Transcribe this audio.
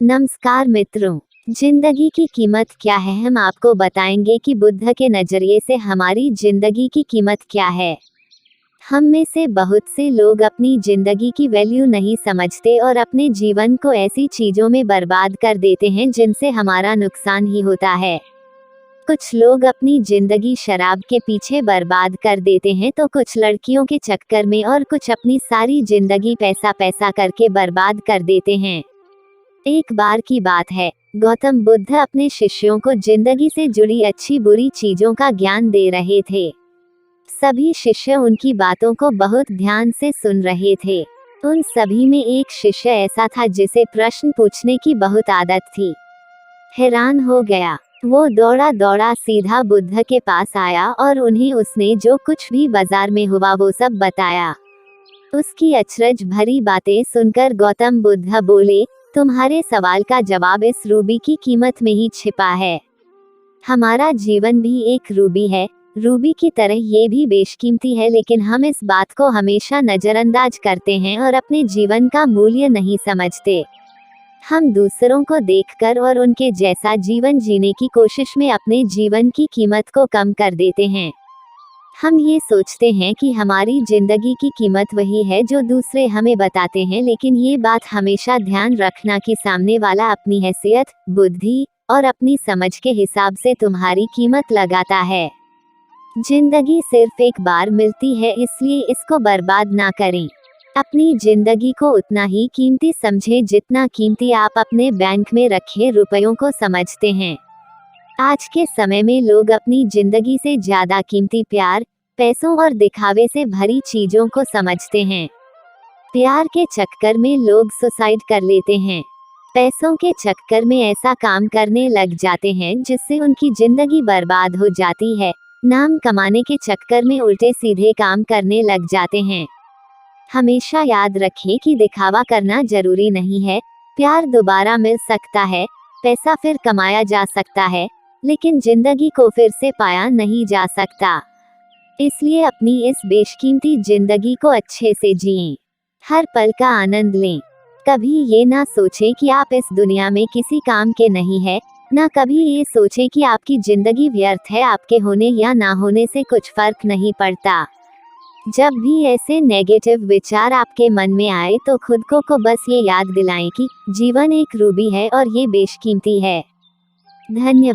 नमस्कार मित्रों, जिंदगी की कीमत क्या है, हम आपको बताएंगे कि बुद्ध के नजरिए से हमारी जिंदगी की कीमत क्या है। हम में से बहुत से लोग अपनी जिंदगी की वैल्यू नहीं समझते और अपने जीवन को ऐसी चीजों में बर्बाद कर देते हैं जिनसे हमारा नुकसान ही होता है। कुछ लोग अपनी जिंदगी शराब के पीछे बर्बाद कर देते हैं तो कुछ लड़कियों के चक्कर में और कुछ अपनी सारी जिंदगी पैसा पैसा करके बर्बाद कर देते हैं। एक बार की बात है, गौतम बुद्ध अपने शिष्यों को जिंदगी से जुड़ी अच्छी बुरी चीजों का ज्ञान दे रहे थे। सभी शिष्य उनकी बातों को बहुत ध्यान से सुन रहे थे। उन सभी में एक शिष्य ऐसा था जिसे प्रश्न पूछने की बहुत आदत थी। हैरान हो गया, वो दौड़ा दौड़ा सीधा बुद्ध के पास आया और उन्हें उसने जो कुछ भी बाजार में हुआ वो सब बताया। उसकी अचरज भरी बातें सुनकर गौतम बुद्ध बोले, तुम्हारे सवाल का जवाब इस रूबी की कीमत में ही छिपा है। हमारा जीवन भी एक रूबी है, रूबी की तरह ये भी बेशकीमती है, लेकिन हम इस बात को हमेशा नजरअंदाज करते हैं और अपने जीवन का मूल्य नहीं समझते। हम दूसरों को देखकर और उनके जैसा जीवन जीने की कोशिश में अपने जीवन की कीमत को कम कर देते हैं। हम ये सोचते हैं कि हमारी जिंदगी की कीमत वही है जो दूसरे हमें बताते हैं, लेकिन ये बात हमेशा ध्यान रखना कि सामने वाला अपनी हैसियत, बुद्धि और अपनी समझ के हिसाब से तुम्हारी कीमत लगाता है। जिंदगी सिर्फ एक बार मिलती है, इसलिए इसको बर्बाद ना करें। अपनी जिंदगी को उतना ही कीमती समझें जितना कीमती आप अपने बैंक में रखे रुपयों को समझते हैं। आज के समय में लोग अपनी जिंदगी से ज्यादा कीमती प्यार, पैसों और दिखावे से भरी चीजों को समझते हैं। प्यार के चक्कर में लोग सुसाइड कर लेते हैं। पैसों के चक्कर में ऐसा काम करने लग जाते हैं जिससे उनकी जिंदगी बर्बाद हो जाती है। नाम कमाने के चक्कर में उल्टे सीधे काम करने लग जाते हैं। हमेशा याद रखें कि दिखावा करना जरूरी नहीं है। प्यार दोबारा मिल सकता है, पैसा फिर कमाया जा सकता है, लेकिन जिंदगी को फिर से पाया नहीं जा सकता। इसलिए अपनी इस बेशकीमती जिंदगी को अच्छे से जिएं। हर पल का आनंद लें। कभी ये ना सोचें कि आप इस दुनिया में किसी काम के नहीं है, ना कभी ये सोचें कि आपकी जिंदगी व्यर्थ है। आपके होने या ना होने से कुछ फर्क नहीं पड़ता। जब भी ऐसे नेगेटिव विचार आपके मन में आए तो खुद को बस ये याद दिलाएं कि जीवन एक रूबी है और ये बेशकीमती है। धन्यवाद।